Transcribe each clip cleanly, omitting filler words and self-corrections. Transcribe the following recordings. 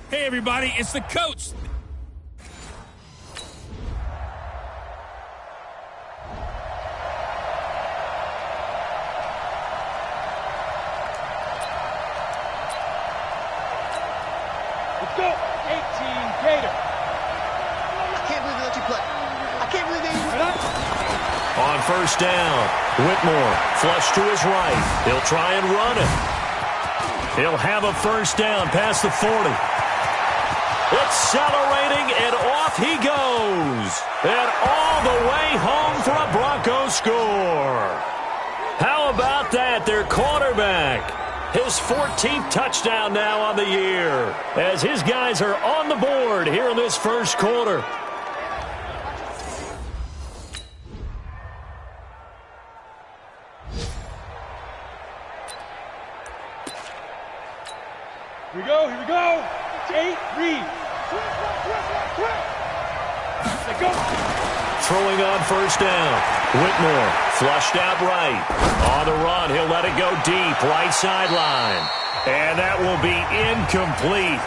Hey, everybody, it's the coach. Let's go. 18 Gator. I can't believe they let you play. I can't believe they even... On first down, Whitmore flush to his right. He'll try and run it. He'll have a first down past the 40. Accelerating, and off he goes. And all the way home for a Bronco score. How about that? Their quarterback. His 14th touchdown now on the year, as his guys are on the board here in this first quarter. Here we go, here we go. 8, read. Let's go. Throwing on first down. Whitmore flushed out right. On the run, he'll let it go deep, right sideline. And that will be incomplete.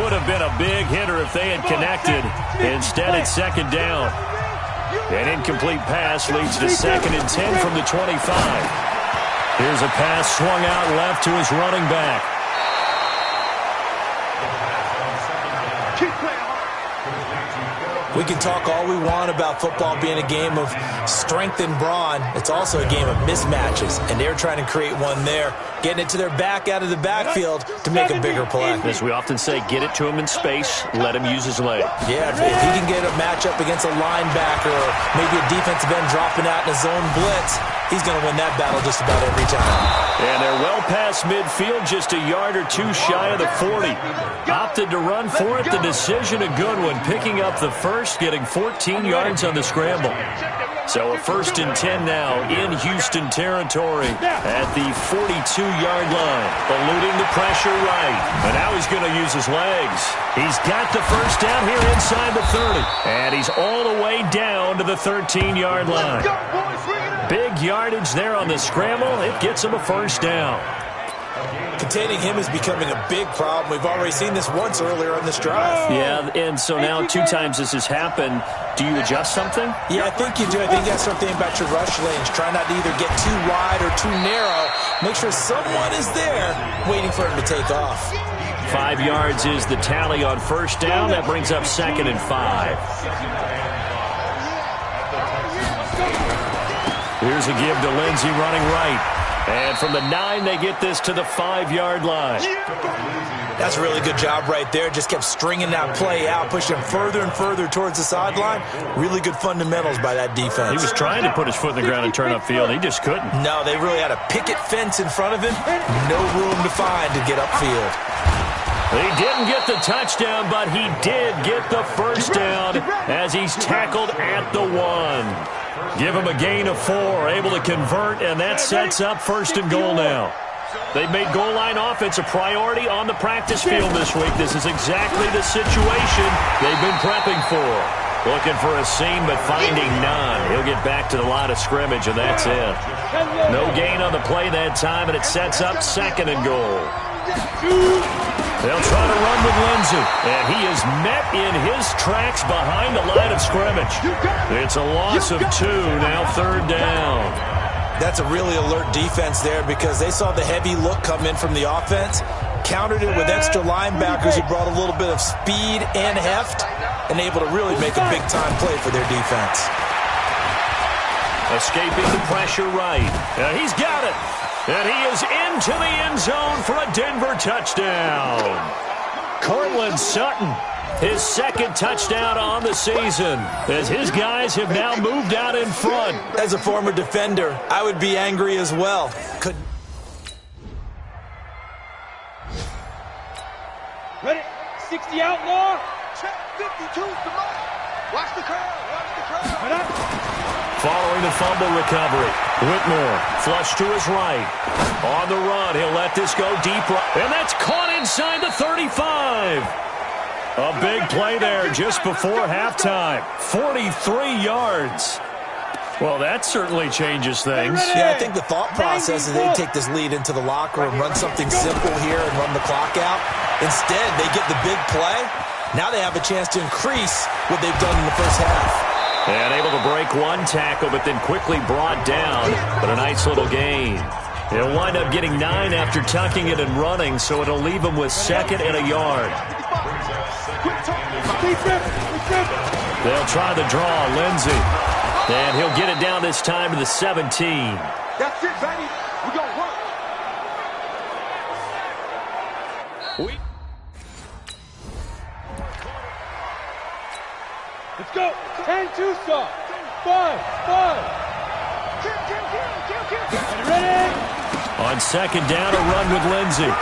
Would have been a big hitter if they had connected. Instead, it's second down. An incomplete pass leads to 2nd and 10 from the 25. Here's a pass swung out left to his running back. We can talk all we want about football being a game of strength and brawn. It's also a game of mismatches, and they're trying to create one there, getting it to their back out of the backfield to make a bigger play. As we often say, get it to him in space, let him use his leg. Yeah, if he can get a matchup against a linebacker or maybe a defensive end dropping out in a zone blitz, he's going to win that battle just about every time. And they're well past midfield, just a yard or two shy of the 40. Opted to run for it. The decision, a good one. Picking up the first, getting 14 yards on the scramble. So a 1st and 10 now in Houston territory at the 42-yard line. Eluding the pressure right. And now he's going to use his legs. He's got the first down here inside the 30. And he's all the way down to the 13-yard line. Big yardage there on the scramble. It gets him a first down. Containing him is becoming a big problem. We've already seen this once earlier on this drive. Yeah, and so now 2 times this has happened. Do you adjust something? Yeah, I think you do. I think you got to start thinking about your rush lanes. Try not to either get too wide or too narrow. Make sure someone is there waiting for him to take off. 5 yards is the tally on first down. That brings up 2nd and 5. Here's a give to Lindsey running right. And from the 9, they get this to the 5-yard line. That's a really good job right there. Just kept stringing that play out, pushing him further and further towards the sideline. Really good fundamentals by that defense. He was trying to put his foot in the ground and turn upfield. He just couldn't. No, they really had a picket fence in front of him. No room to find to get upfield. He didn't get the touchdown, but he did get the first down as he's tackled at the 1. Give him a gain of 4, able to convert, and that sets up 1st and goal now. They've made goal line offense a priority on the practice field this week. This is exactly the situation they've been prepping for. Looking for a seam, but finding none. He'll get back to the line of scrimmage, and that's it. No gain on the play that time, and it sets up 2nd and goal. They'll try to run with Lindsey, and he is met in his tracks behind the line of scrimmage. It's a loss of 2, now 3rd down. That's a really alert defense there because they saw the heavy look come in from the offense, countered it with extra linebackers who brought a little bit of speed and heft, and able to really make a big-time play for their defense. Escaping the pressure right. He's got it. And he is into the end zone for a Denver touchdown. Cortland Sutton, his 2nd touchdown on the season, as his guys have now moved out in front. As a former defender, I would be angry as well. Ready? 60 outlaw. Check 52. Come on. Watch the curl. Watch the curl. Right up. Following the fumble recovery, Whitmore flush to his right. On the run, he'll let this go deep right. And that's caught inside the 35. A big play there just before halftime. 43 yards. Well, that certainly changes things. Yeah, I think the thought process is they take this lead into the locker room, run something simple here and run the clock out. Instead, they get the big play. Now they have a chance to increase what they've done in the first half. And able to break one tackle, but then quickly brought down. But a nice little gain. He'll wind up getting 9 after tucking it and running, so it'll leave him with 2nd and a yard. They'll try the draw, Lindsey. And he'll get it down this time to the 17. That's it, baby. We're going to work. Let's go. 10 Tucson. 5. Ready? On 2nd down, a run with Lindsey.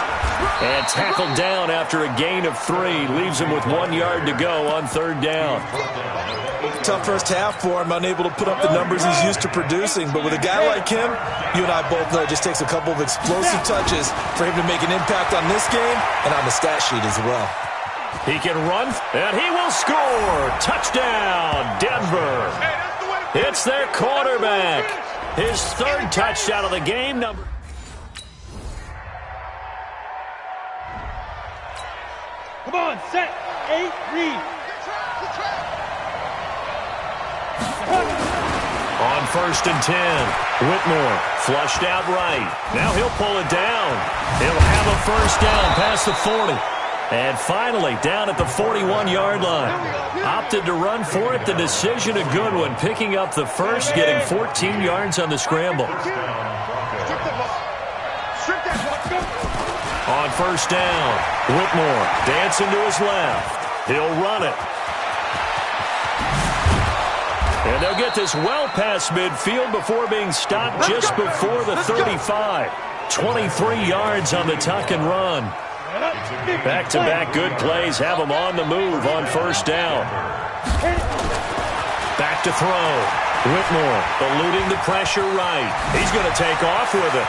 And tackled down after a gain of 3. Leaves him with 1 yard to go on 3rd down. Tough first half for him, unable to put up the numbers he's used to producing. But with a guy like him, you and I both know it just takes a couple of explosive touches for him to make an impact on this game and on the stat sheet as well. He can run, and he will score. Touchdown, Denver. It's their quarterback. His 3rd touchdown of the game. Come on, set. 8, read. On 1st and 10, Whitmore flushed out right. Now he'll pull it down. He'll have a 1st down past the 40. And finally, down at the 41-yard line. Opted to run for it. The decision a good one, picking up the 1st, getting 14 yards on the scramble. On 1st down, Whitmore dancing to his left. He'll run it. And they'll get this well past midfield before being stopped just before the 35. 23 yards on the tuck and run. Back-to-back good plays have him on the move on 1st down. Back to throw. Whitmore eluding the pressure right. He's going to take off with it.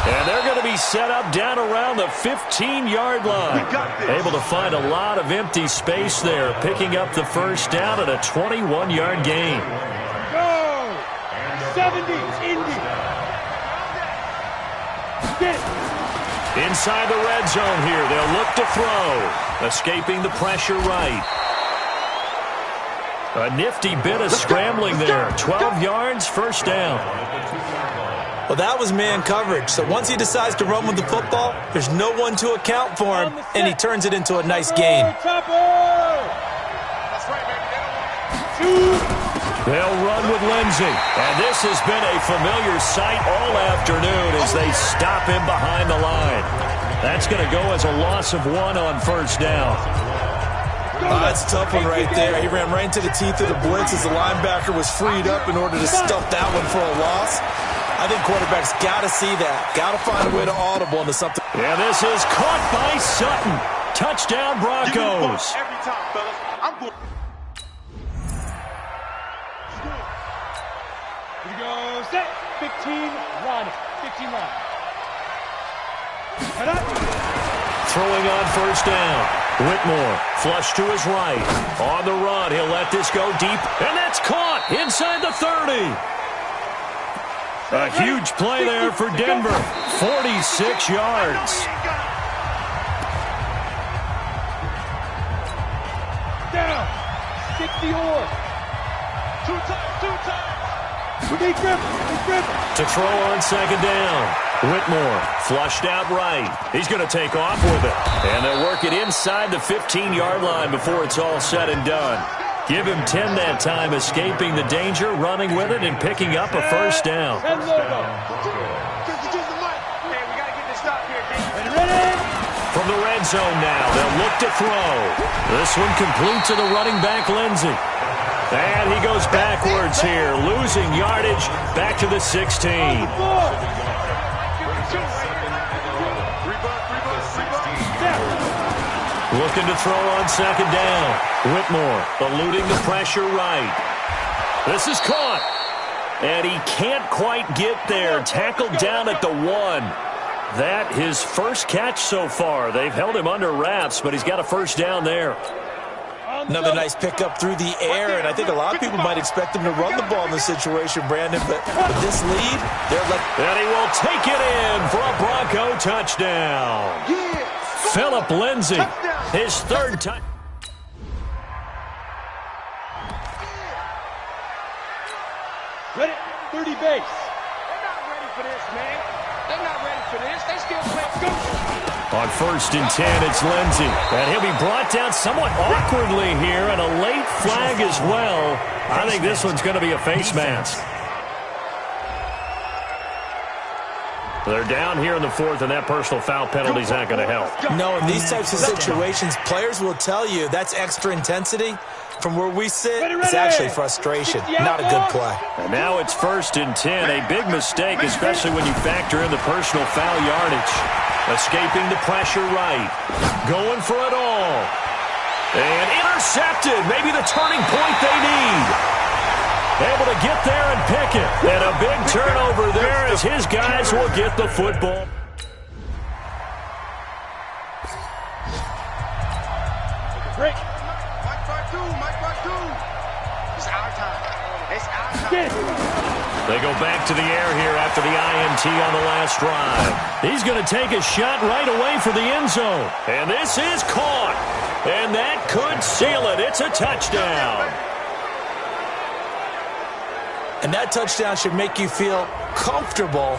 And they're going to be set up down around the 15-yard line. Able to find a lot of empty space there, picking up the 1st down at a 21-yard gain. Go! 70, Indy. Get it. Inside the red zone here, they'll look to throw. Escaping the pressure right. A nifty bit of scrambling there. 12 yards, 1st down. Well, that was man coverage. So once he decides to run with the football, there's no one to account for him, and he turns it into a nice gain. They'll run with Lindsey. And this has been a familiar sight all afternoon as they stop him behind the line. That's going to go as a loss of 1 on 1st down. That's a tough one right there. He ran right into the teeth of the blitz as the linebacker was freed up in order to stuff that one for a loss. I think quarterbacks got to see that. Got to find a way to audible into something. Yeah, this is caught by Sutton. Touchdown, Broncos. Every time, fellas. I'm good. Here we go. Set. 15, run. 15 line. Throwing on 1st down. Whitmore flush to his right. On the run, he'll let this go deep. And that's caught inside the 30. A huge play there for Denver. 46 yards. Down. 60 or. 2 times. Big grip. To throw on 2nd down. Whitmore flushed out right. He's going to take off with it. And they'll work it inside the 15-yard line before it's all said and done. Give him 10 that time, escaping the danger, running with it, and picking up a 1st down. From the red zone now, they'll look to throw. This one complete to the running back, Lindsey. And he goes backwards here, losing yardage back to the 16. Looking to throw on 2nd down. Whitmore eluding the pressure right. This is caught. And he can't quite get there. Tackled down at the 1. That his 1st catch so far. They've held him under wraps, but he's got a 1st down there. Another nice pickup through the air, and I think a lot of people might expect him to run the ball in this situation, Brandon, but with this lead, and he will take it in for a Bronco touchdown. Philip Lindsay, his third touchdown. Ready, 30 base. They're not ready for this, man. They're not ready for this. They still play. On 1st and 10, it's Lindsay. And he'll be brought down somewhat awkwardly here, and a late flag as well. I think this one's going to be a face mask. They're down here in the 4th, and that personal foul penalty is not going to help. No, in these types of situations, players will tell you that's extra intensity. From where we sit, it's actually frustration, not a good play. And now it's 1st and 10, a big mistake, especially when you factor in the personal foul yardage. Escaping the pressure right. Going for it all. And intercepted. Maybe the turning point they need. Able to get there and pick it. And a big turnover there as his guys will get the football. Break. It's our time. It's our time. They go back to the air here after the INT on the last drive. He's going to take a shot right away for the end zone. And this is caught. And that could seal it. It's a touchdown. And that touchdown should make you feel comfortable.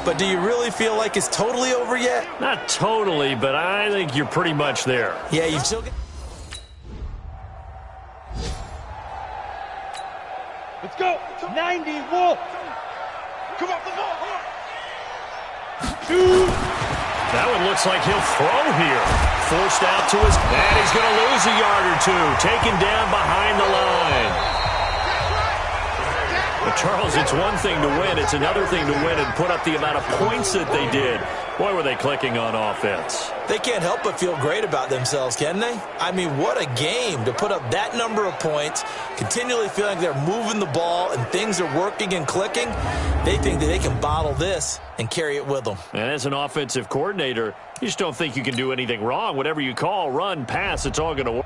But do you really feel like it's totally over yet? Not totally, but I think you're pretty much there. Yeah, you've still got... Let's go. 90, Wolf. Come on, the ball. Shoot. That one looks like he'll throw here. Forced out to his... And he's going to lose a yard or two. Taken down behind the line. But Charles, it's one thing to win. It's another thing to win and put up the amount of points that they did. Boy, were they clicking on offense. They can't help but feel great about themselves, can they? I mean, what a game to put up that number of points, continually feeling like they're moving the ball and things are working and clicking. They think that they can bottle this and carry it with them. And as an offensive coordinator, you just don't think you can do anything wrong. Whatever you call, run, pass, it's all going to work.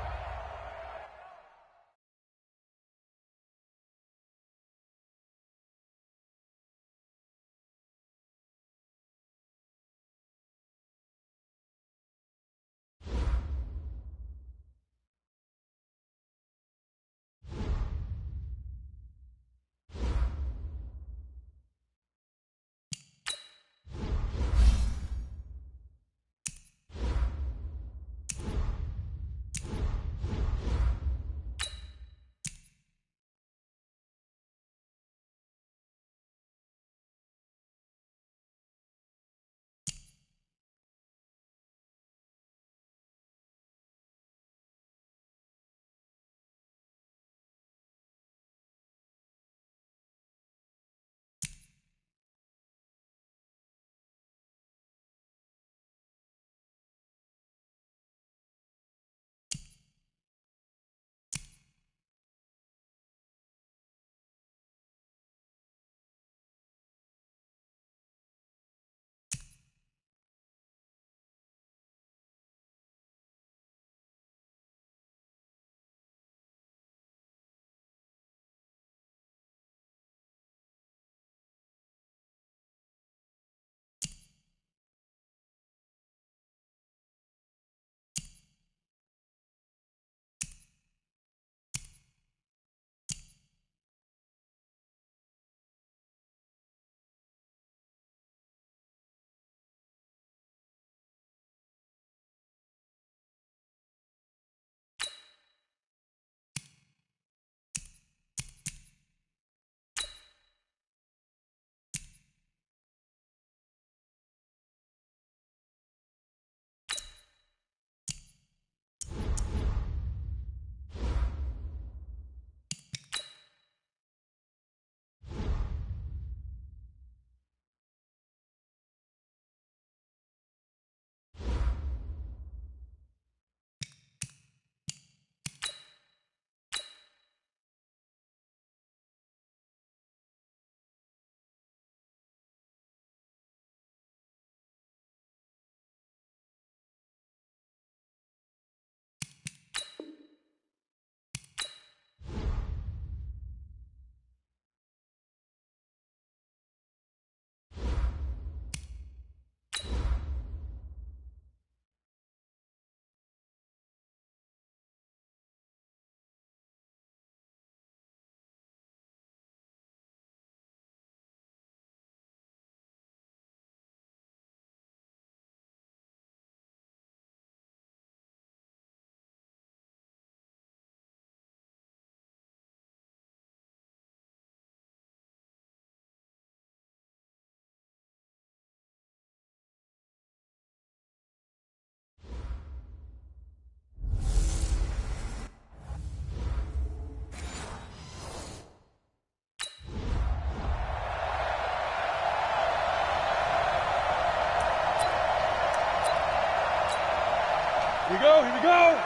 Here we go.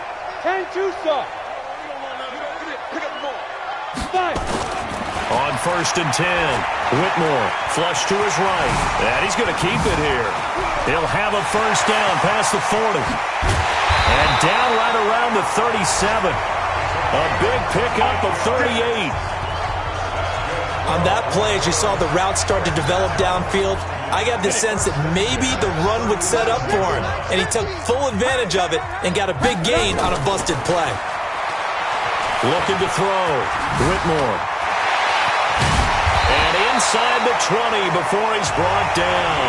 10-2 stop. Pick up the ball. 5. On 1st and 10, Whitmore flush to his right, and he's going to keep it here. He'll have a first down past the 40, and down right around the 37. A big pickup of 38. On that play, as you saw the route start to develop downfield, I got the sense that maybe the run would set up for him, and he took full advantage of it and got a big gain on a busted play. Looking to throw, Whitmore. And inside the 20 before he's brought down.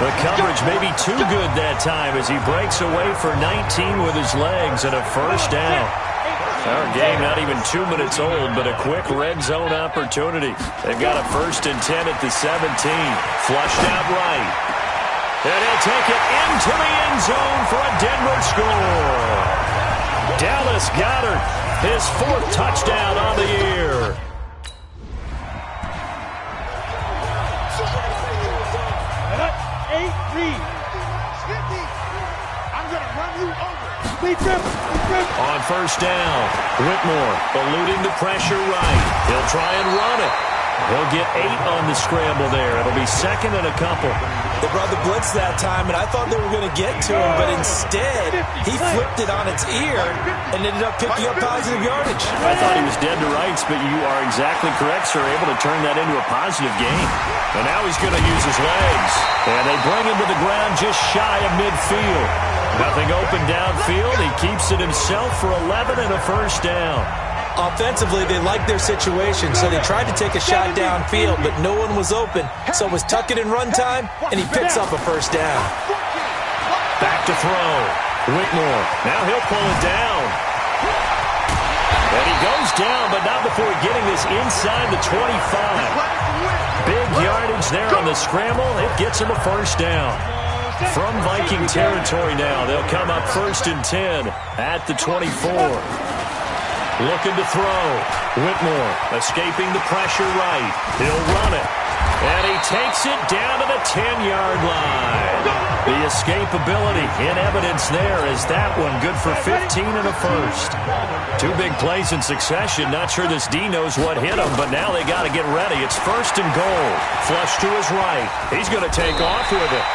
The coverage may be too good that time as he breaks away for 19 with his legs and a first down. Our game not even 2 minutes old, but a quick red zone opportunity. They've got a 1st and 10 at the 17. Flushed out right. And he'll take it into the end zone for a Denver score. Dallas Goedert, his 4th touchdown on the year. I'm going to run you over. On 1st down, Whitmore eluding the pressure right. He'll try and run it. He'll get 8 on the scramble there. It'll be 2nd and a couple. They brought the blitz that time, and I thought they were going to get to him, but instead, he flipped it on its ear and ended up picking up positive yardage. I thought he was dead to rights, but you are exactly correct, sir. Able to turn that into a positive gain. And now he's going to use his legs. And they bring him to the ground just shy of midfield. Nothing open downfield. He keeps it himself for 11 and a first down. Offensively, they liked their situation, so they tried to take a shot downfield, but no one was open. So it was tuck it in run time, and he picks up a first down. Back to throw. Whitmore. Now he'll pull it down. And he goes down, but not before getting this inside the 25. Big yardage there on the scramble. It gets him a first down. From Viking territory now, they'll come up 1st and 10 at the 24. Looking to throw. Whitmore escaping the pressure right. He'll run it. And he takes it down to the 10-yard line. The escapability in evidence there is that one good for 15 and a first. 2 big plays in succession. Not sure this D knows what hit him, but now they got to get ready. It's 1st and goal. Flush to his right. He's going to take off with it.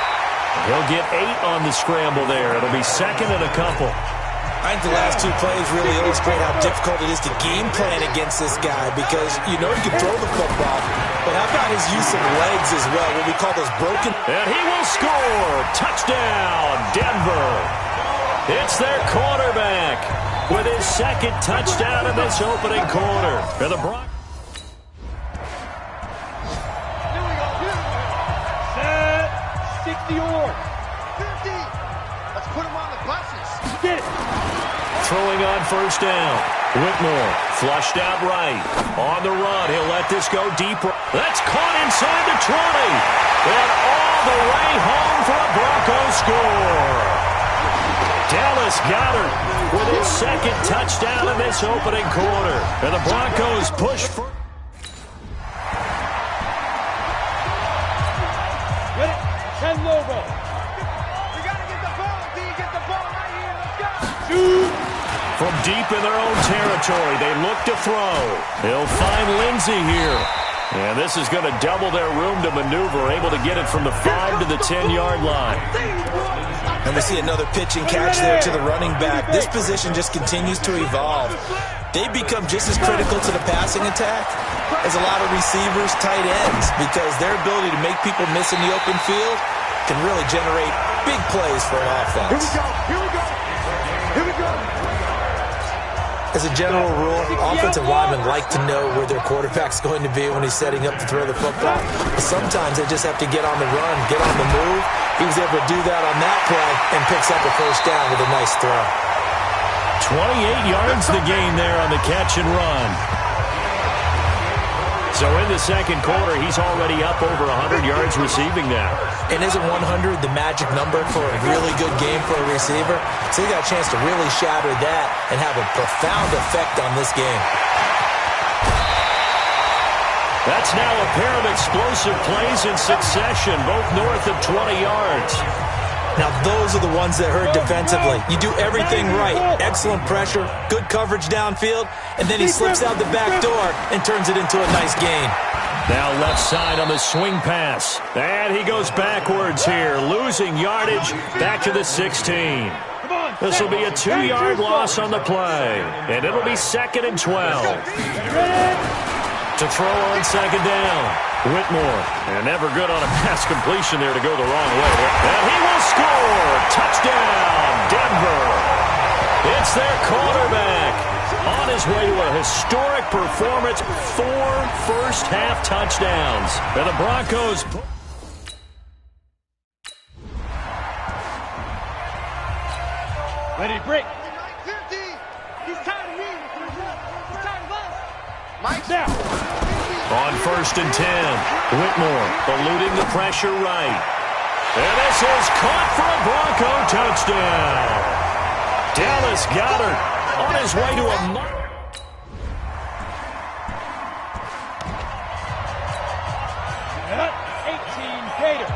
He'll get 8 on the scramble there. It'll be 2nd and a couple. I think the last 2 plays really illustrate how difficult it is to game plan against this guy because you know he can throw the football, but how about his use of legs as well, what we call those broken... And he will score! Touchdown, Denver! It's their quarterback with his 2nd touchdown in this opening quarter. For the Broncos. Set. 60 or 50. Let's put him on the buses. get it. Throwing on 1st down. Whitmore flushed out right. On the run, he'll let this go deeper. That's caught inside the 20. And all the way home for a Broncos score. Dallas Goedert with his 2nd touchdown in this opening quarter. And the Broncos push for... Get it. 10 Lobo. We got to get the ball. D, get the ball right here. Let's go. Shoot. From deep in their own territory, they look to throw. He'll find Lindsey here. And this is going to double their room to maneuver, able to get it from the 5 to the 10-yard line. And we see another pitch and catch there to the running back. This position just continues to evolve. They become just as critical to the passing attack as a lot of receivers, tight ends, because their ability to make people miss in the open field can really generate big plays for an offense. Here we go. Here we go. As a general rule, offensive linemen like to know where their quarterback's going to be when he's setting up to throw the football. But sometimes they just have to get on the run, get on the move. He was able to do that on that play and picks up a 1st down with a nice throw. 28 yards the gain there on the catch and run. So in the 2nd quarter, he's already up over 100 yards receiving now. And isn't 100 the magic number for a really good game for a receiver? So he got a chance to really shatter that and have a profound effect on this game. That's now a pair of explosive plays in succession, both north of 20 yards. Now, those are the ones that hurt defensively. You do everything right. Excellent pressure, good coverage downfield, and then he slips out the back door and turns it into a nice gain. Now left side on the swing pass. And he goes backwards here, losing yardage back to the 16. This will be a 2-yard loss on the play, and it'll be 2nd and 12. To throw on 2nd down, Whitmore. And never good on a pass completion there to go the wrong way. And he will score! Touchdown, Denver! It's their quarterback on his way to a historic performance, 4 first-half touchdowns. And the Broncos... Ready to break. 50. He's tired of me. He's tired of us. Mike's down. On 1st and 10, Whitmore eluding the pressure right. And this is caught for a Bronco touchdown. Dallas Goedert on his way to a... 18 Gator.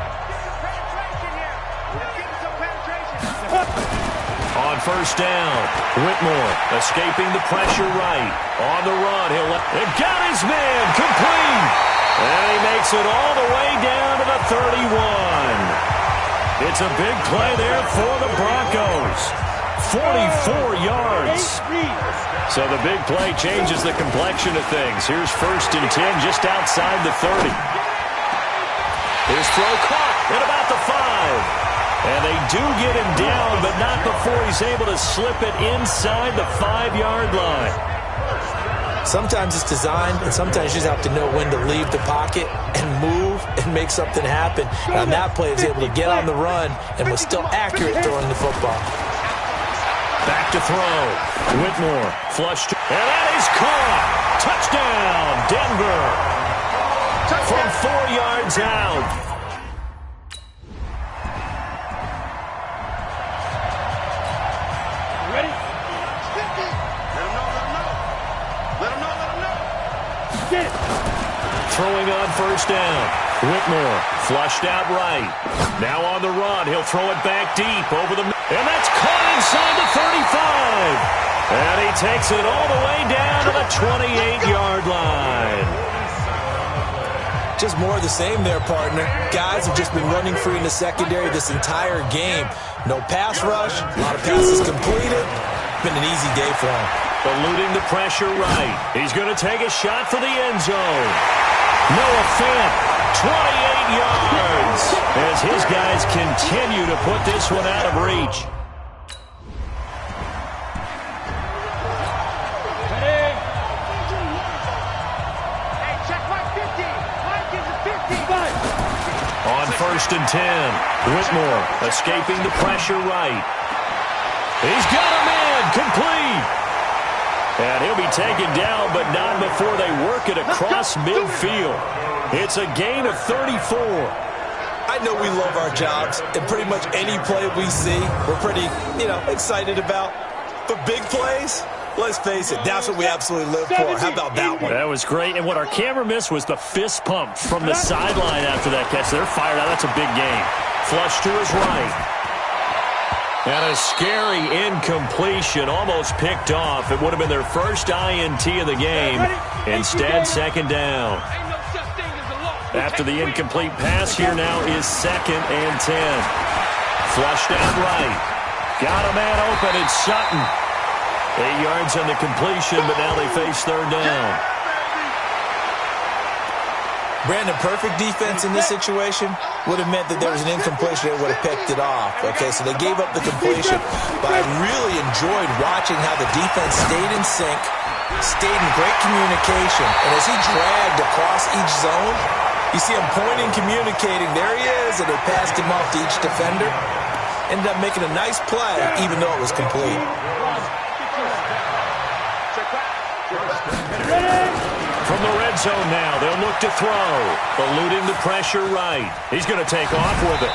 On 1st down, Whitmore escaping the pressure right. On the run, he'll got his man complete. And he makes it all the way down to the 31. It's a big play there for the Broncos. 44 yards. So the big play changes the complexion of things. Here's 1st and 10 just outside the 30. His throw caught at about the 5. And they do get him down, but not before he's able to slip it inside the 5-yard line. Sometimes it's designed, and sometimes you just have to know when to leave the pocket and move and make something happen. And on that play, he was able to get on the run and was still accurate throwing the football. Back to throw. Whitmore flushed. And that is caught. Touchdown, Denver. From 4 yards out. Throwing on 1st down. Whitmore flushed out right. Now on the run. He'll throw it back deep over the... And that's caught inside the 35. And he takes it all the way down to the 28-yard line. Just more of the same there, partner. Guys have just been running free in the secondary this entire game. No pass rush. A lot of passes completed. Been an easy day for him. Eluding the pressure right. He's going to take a shot for the end zone. Noah Fant, 28 yards, as his guys continue to put this one out of reach. Hey, check my 50. Mike is a 50. On 1st and 10, Whitmore escaping the pressure right. He's got a man complete. And he'll be taken down, but not before they work it across midfield. It's a gain of 34. I know we love our jobs, and pretty much any play we see, we're pretty, excited about. But big plays, let's face it, that's what we absolutely live for. How about that one? That was great, and what our camera missed was the fist pump from the sideline after that catch. They're fired out. That's a big gain. Flush to his right. And a scary incompletion, almost picked off. It would have been their first INT of the game. Instead, 2nd down. After the incomplete pass, here now is 2nd and 10. Flushed out right. Got a man open, it's Sutton. 8 yards on the completion, but now they face 3rd down. Brandon, perfect defense in this situation would have meant that there was an incompletion that would have picked it off. Okay, so they gave up the completion. But I really enjoyed watching how the defense stayed in sync, stayed in great communication. And as he dragged across each zone, you see him pointing, communicating. There he is, and they passed him off to each defender. Ended up making a nice play, even though it was complete. From the red zone now, they'll look to throw. Eluding the pressure right. He's going to take off with it.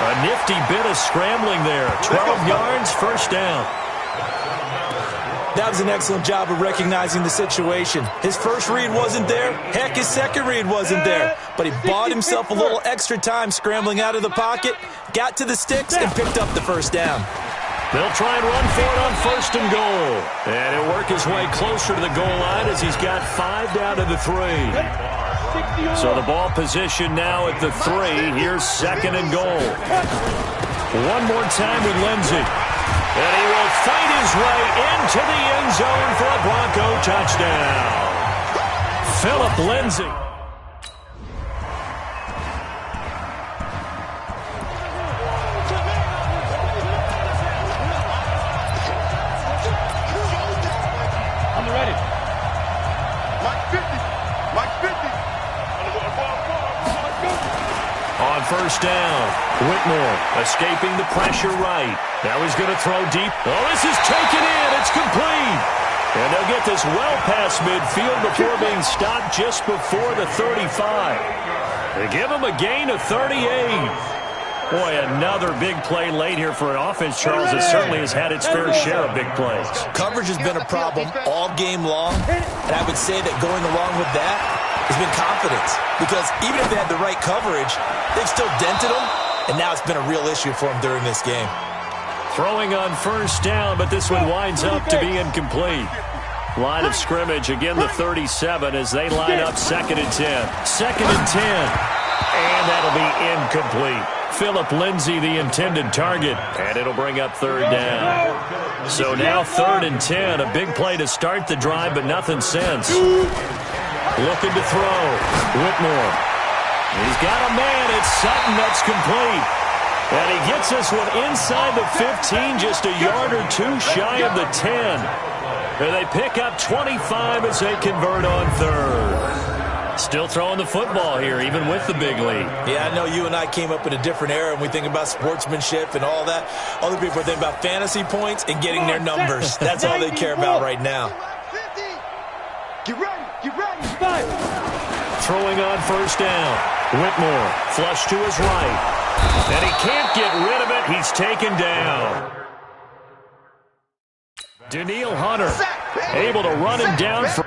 A nifty bit of scrambling there. 12 yards, 1st down. That was an excellent job of recognizing the situation. His first read wasn't there. Heck, his second read wasn't there. But he bought himself a little extra time scrambling out of the pocket, got to the sticks, and picked up the first down. They'll try and run for it on 1st and goal. And he'll work his way closer to the goal line as he's got 5 down to the 3. So the ball position now at the 3. Here's 2nd and goal. One more time with Lindsey. And he will fight his way into the end zone for a Bronco touchdown. Philip Lindsey. I'm ready. Mike 50. Mike 50. On 1st down, Whitmore escaping the pressure right. Now he's going to throw deep. Oh, this is taken in. It's complete. And they'll get this well past midfield before being stopped just before the 35. They give him a gain of 38. Boy, another big play late here for an offense, Charles, that certainly has had its fair share of big plays. Coverage has been a problem all game long, and I would say that going along with that has been confidence. Because even if they had the right coverage, they've still dented them, and now it's been a real issue for them during this game. Throwing on 1st down, but this one winds up to be incomplete. Line of scrimmage, again the 37 as they line up 2nd and 10. 2nd and 10. And that'll be incomplete. Philip Lindsey, the intended target, and it'll bring up 3rd down. So now 3rd and 10, a big play to start the drive, but nothing since. Looking to throw. Whitmore. He's got a man. It's Sutton. That's complete. And he gets this one inside the 15, just a yard or 2 shy of the 10. And they pick up 25 as they convert on 3rd. Still throwing the football here, even with the big lead. Yeah, I know you and I came up in a different era, and we think about sportsmanship and all that. Other people think about fantasy points and getting their numbers. That's all they care about right now. Get ready. Get ready. Throwing on 1st down. Whitmore, flush to his right. And he can't get rid of it. He's taken down. Daniil Hunter able to run him down for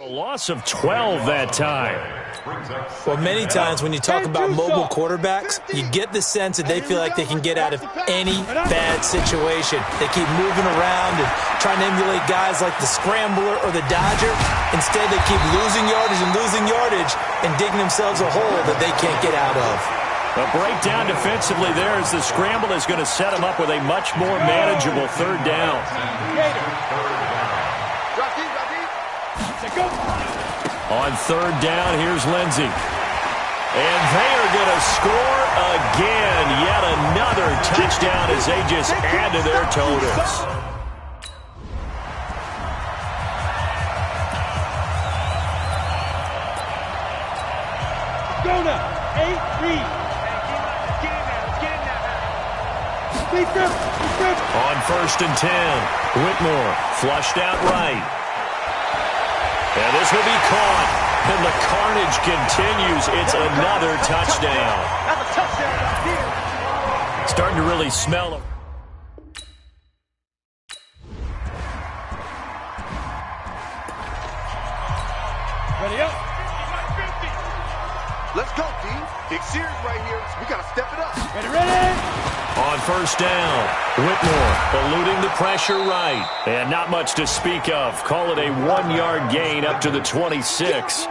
a loss of 12 that time. Well, many times when you talk about mobile quarterbacks, you get the sense that they feel like they can get out of any bad situation. They keep moving around and trying to emulate guys like the scrambler or the dodger. Instead, they keep losing yardage and digging themselves a hole that they can't get out of. A breakdown defensively there as the scramble is going to set them up with a much more manageable 3rd down. On third down, here's Lindsey. And they are going to score again. Yet another touchdown as they just add to their totals. Go now. 8-3. On first and 10, Whitmore flushed out right. And this will be caught. And the carnage continues. It's another touchdown. That's a touchdown right here. Starting to really smell it. Ready up. Let's go, D. Big series right here. We got to step it up. Ready. On first down, Whitmore eluding the pressure right. And not much to speak of. Call it a 1-yard gain up to the 26.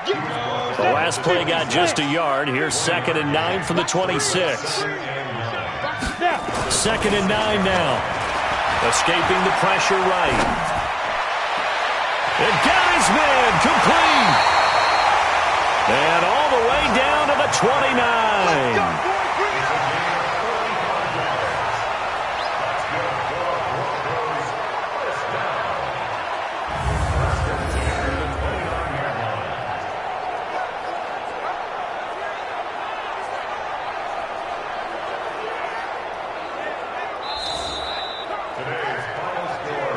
The last play got just a yard. Here's 2nd and 9 from the 26. 2nd and 9 now. Escaping the pressure right. And got his man complete. And all the way down to the 29.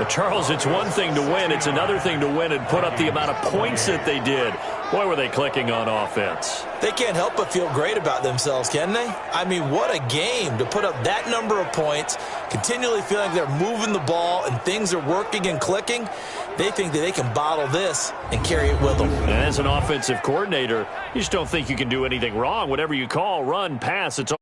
Charles, it's one thing to win. It's another thing to win and put up the amount of points that they did. Boy, were they clicking on offense. They can't help but feel great about themselves, can they? I mean, what a game to put up that number of points, continually feeling they're moving the ball and things are working and clicking. They think that they can bottle this and carry it with them. And as an offensive coordinator, you just don't think you can do anything wrong. Whatever you call, run, pass, it's all